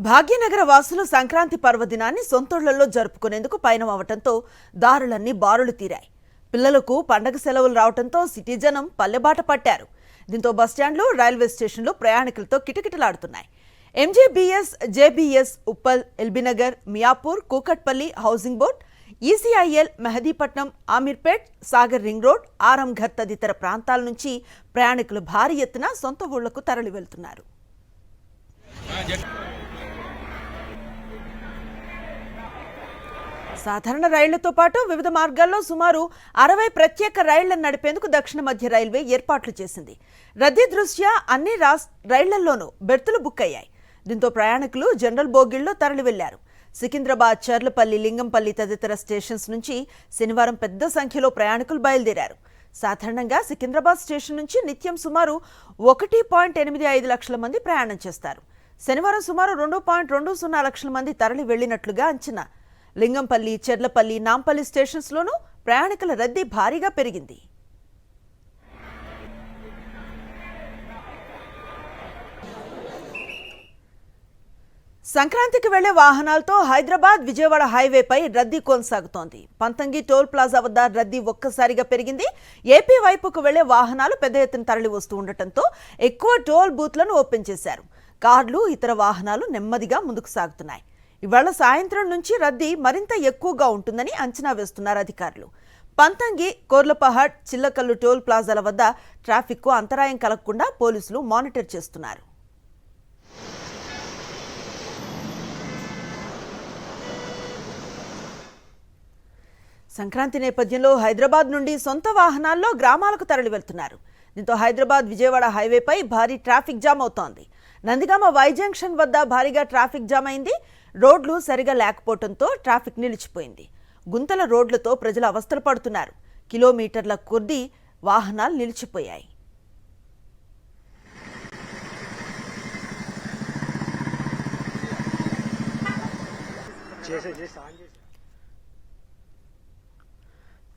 భాగ్యనగర వాసులు సంక్రాంతి పర్వదినాన్ని సొంతూళ్లలో జరుపుకునేందుకు పయనమవటంతో దారులన్నీ బారులు తీరాయి. పిల్లలకు పండగ సెలవులు రావడంతో సిటీ జనం పల్లెబాట పట్టారు. దీంతో బస్టాండ్లు, రైల్వే స్టేషన్లు ప్రయాణికులతో కిటకిటలాడుతున్నాయి. MGBS, JBS, Uppal, LB Nagar, Miyapur, Kukatpally, housing board, ECIL, Mehdipatnam, Ameerpet, Sagar ring road, Aramghar తదితర ప్రాంతాల నుంచి ప్రయాణికులు భారీ ఎత్తున సొంత ఊళ్లకు తరలి వెళ్తున్నారు. సాధారణ రైళ్లతో పాటు వివిధ మార్గాల్లో సుమారు 60 ప్రత్యేక రైళ్లను నడిపేందుకు దక్షిణ మధ్య రైల్వే ఏర్పాట్లు చేసింది. రద్దీ దృష్ట్యా అన్ని రైళ్లలోనూ బెర్తులు బుక్ అయ్యాయి. దీంతో ప్రయాణికులు జనరల్ బోగిల్లో తరలి వెళ్లారు. సికింద్రాబాద్, చర్లపల్లి, లింగంపల్లి తదితర స్టేషన్స్ నుంచి శనివారం పెద్ద సంఖ్యలో ప్రయాణికులు బయలుదేరారు. సాధారణంగా సికింద్రాబాద్ స్టేషన్ నుంచి నిత్యం సుమారు 1.85 లక్షల మంది ప్రయాణం చేస్తారు. శనివారం సుమారు 2.20 లక్షల మంది తరలి వెళ్లినట్లుగా అంచనా. లింగంపల్లి, చర్లపల్లి, నాంపల్లి స్టేషన్స్లోనూ ప్రయాణికుల రద్దీ భారీగా పెరిగింది. సంక్రాంతికి వెళ్లే వాహనాలతో హైదరాబాద్, విజయవాడ హైవేపై రద్దీ కొనసాగుతోంది. పంతంగి టోల్ ప్లాజా వద్ద రద్దీ ఒక్కసారిగా పెరిగింది. ఏపీ వైపుకు వెళ్లే వాహనాలు పెద్ద ఎత్తున తరలి వస్తూ ఉండటంతో ఎక్కువ టోల్ బూత్లను ఓపెన్ చేశారు. కార్లు, ఇతర వాహనాలు నెమ్మదిగా ముందుకు సాగుతున్నాయి. ఇవాళ సాయంత్రం నుంచి రద్దీ మరింత ఎక్కువగా ఉంటుందని అంచనా వేస్తున్నారు అధికారులు. పంతంగి, కోర్లపహాడ్, చిల్లకల్లు టోల్ ప్లాజాల వద్ద ట్రాఫిక్కు అంతరాయం కలగకుండా పోలీసులు మానిటర్ చేస్తున్నారు. సంక్రాంతి నేపథ్యంలో హైదరాబాద్ నుండి సొంత వాహనాల్లో గ్రామాలకు తరలి వెళ్తున్నారు. దీంతో హైదరాబాద్, విజయవాడ హైవేపై భారీ ట్రాఫిక్ జామ్ అవుతోంది. నందిగామ వై జంక్షన్ వద్ద భారీగా ట్రాఫిక్ జామ్ అయింది. రోడ్లు సరిగా లేకపోవడంతో ట్రాఫిక్ నిలిచిపోయింది. గుంతల రోడ్లతో ప్రజలు అవస్థలు పడుతున్నారు. కిలోమీటర్ల కొద్దీ వాహనాలు నిలిచిపోయాయి.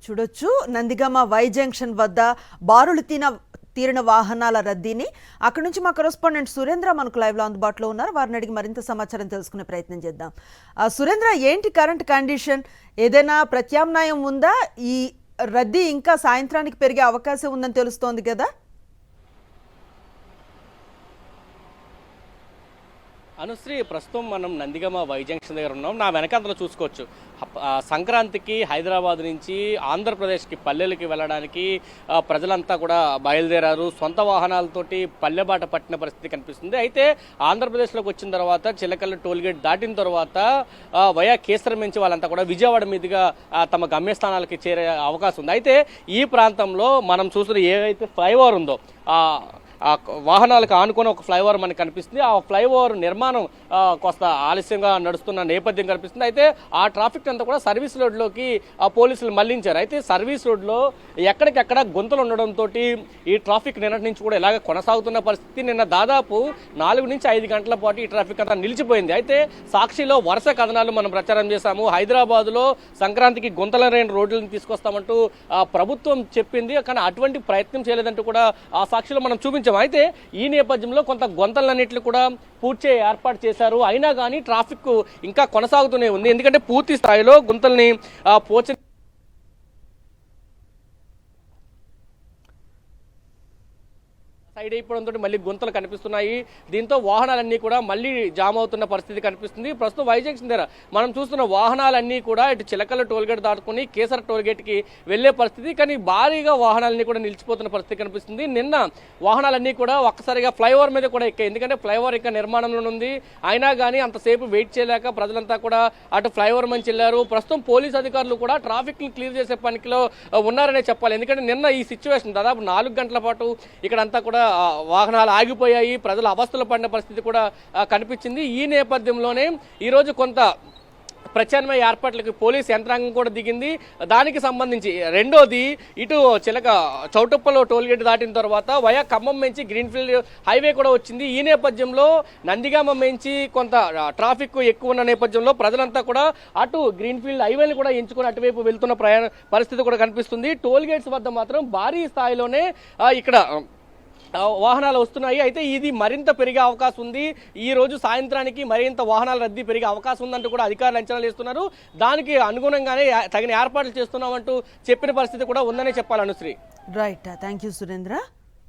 చూడొచ్చు, నందిగామ వై జంక్షన్ వద్ద బారులు తీరిన వాహనాల రద్దీని. అక్కడి నుంచి మా కరెస్పాండెంట్ సురేంద్ర మనకు లైవ్ లో అందుబాటులో ఉన్నారు. వారిని అడిగి మరింత సమాచారం తెలుసుకునే ప్రయత్నం చేద్దాం. సురేంద్ర, ఏంటి కరెంట్ కండిషన్? ఏదైనా ప్రత్యామ్నాయం ఉందా? ఈ రద్దీ ఇంకా సాయంత్రానికి పెరిగే అవకాశం ఉందని తెలుస్తోంది కదా? అనుశ్రీ, ప్రస్తుతం మనం నందిగామ వై జంక్షన్ దగ్గర ఉన్నాం. నా వెనక అందులో చూసుకోవచ్చు, సంక్రాంతికి హైదరాబాద్ నుంచి ఆంధ్రప్రదేశ్కి పల్లెలకి వెళ్ళడానికి ప్రజలంతా కూడా బయలుదేరారు. సొంత వాహనాలతోటి పల్లెబాట పట్టిన పరిస్థితి కనిపిస్తుంది. అయితే ఆంధ్రప్రదేశ్లోకి వచ్చిన తర్వాత చిలకల్లు టోల్గేట్ దాటిన తర్వాత వయా కేసరం నుంచి వాళ్ళంతా కూడా విజయవాడ మీదుగా తమ గమ్యస్థానాలకి చేరే అవకాశం ఉంది. అయితే ఈ ప్రాంతంలో మనం చూస్తున్న ఏదైతే ఫ్లైఓవర్ ఉందో, వాహనాలకు ఆనుకొని ఒక ఫ్లైఓవర్ మనకు కనిపిస్తుంది. ఆ ఫ్లైఓవర్ నిర్మాణం కొంత ఆలస్యంగా నడుస్తున్న నేపథ్యం కనిపిస్తుంది. అయితే ఆ ట్రాఫిక్ అంతా కూడా సర్వీస్ రోడ్లోకి పోలీసులు మళ్లించారు. అయితే సర్వీస్ రోడ్లో ఎక్కడికెక్కడ గుంతలు ఉండడంతో ఈ ట్రాఫిక్ నిన్నటి నుంచి కూడా ఇలాగ కొనసాగుతున్న పరిస్థితి. నిన్న దాదాపు 4 నుంచి 5 గంటల పాటు ఈ ట్రాఫిక్ అంతా నిలిచిపోయింది. అయితే సాక్షిలో వరుస కథనాలు మనం ప్రచారం చేశాము. హైదరాబాద్లో సంక్రాంతికి గుంతల లేని రోడ్లను తీసుకొస్తామంటూ ప్రభుత్వం చెప్పింది, కానీ అటువంటి ప్రయత్నం చేయలేదంటూ కూడా ఆ సాక్షిలో మనం చూపించాము. అయితే ఈ నేపథ్యంలో కొంత గుంతలన్నింటినీ కూడా పూడ్చే ఏర్పాటు చేశారు. అయినా కానీ ట్రాఫిక్ ఇంకా కొనసాగుతూనే ఉంది. ఎందుకంటే పూర్తి స్థాయిలో గుంతల్ని పోచ సైడ్ అయిపోవడంతో మళ్ళీ గుంతలు కనిపిస్తున్నాయి. దీంతో వాహనాలన్నీ కూడా మళ్ళీ జామ్ అవుతున్న పరిస్థితి కనిపిస్తుంది. ప్రస్తుతం వై జంక్షన్ దగ్గర మనం చూస్తున్న వాహనాలన్నీ కూడా ఇటు చిలకల టోల్గేట్ దాటుకుని కేసర్ టోల్గేట్కి వెళ్లే పరిస్థితి, కానీ భారీగా వాహనాలన్నీ కూడా నిలిచిపోతున్న పరిస్థితి కనిపిస్తుంది. నిన్న వాహనాలన్నీ కూడా ఒక్కసారిగా ఫ్లైఓవర్ మీద కూడా ఎక్కాయి. ఎందుకంటే ఫ్లైఓవర్ ఇంకా నిర్మాణంలో ఉంది. అయినా కానీ అంతసేపు వెయిట్ చేయలేక ప్రజలంతా కూడా అటు ఫ్లైఓవర్ మంచి వెళ్లారు. ప్రస్తుతం పోలీసు అధికారులు కూడా ట్రాఫిక్ ని క్లియర్ చేసే పనిలో ఉన్నారనే చెప్పాలి. ఎందుకంటే నిన్న ఈ సిచ్యువేషన్ దాదాపు 4 గంటల పాటు ఇక్కడంతా కూడా వాహనాలు ఆగిపోయాయి. ప్రజలు అవస్థలు పడిన పరిస్థితి కూడా కనిపించింది. ఈ నేపథ్యంలోనే ఈరోజు కొంత ప్రత్యామ్నాయ ఏర్పాట్లకి పోలీస్ యంత్రాంగం కూడా దిగింది. దానికి సంబంధించి రెండోది, ఇటు చౌటుప్పలో టోల్గేట్ దాటిన తర్వాత వయా ఖమ్మం నుంచి గ్రీన్ఫీల్డ్ హైవే కూడా వచ్చింది. ఈ నేపథ్యంలో నందిగామ నుంచి కొంత ట్రాఫిక్ ఎక్కువ ఉన్న నేపథ్యంలో ప్రజలంతా కూడా అటు గ్రీన్ఫీల్డ్ హైవేని కూడా ఎంచుకొని అటువైపు వెళ్తున్న పరిస్థితి కూడా కనిపిస్తుంది. టోల్గేట్స్ వద్ద మాత్రం భారీ స్థాయిలోనే ఇక్కడ వాహనాలు వస్తున్నాయి. అయితే ఇది మరింత పెరిగే అవకాశం ఉంది. ఈ రోజు సాయంత్రానికి మరింత వాహనాల రద్దీ పెరిగే అవకాశం ఉందంటూ కూడా అధికారులు అంచనాలు వేస్తున్నారు. దానికి అనుగుణంగానే తగిన ఏర్పాట్లు చేస్తున్నామంటూ చెప్పిన పరిస్థితి కూడా ఉందనే చెప్పాలి Anusri. Right, thank you Surendra.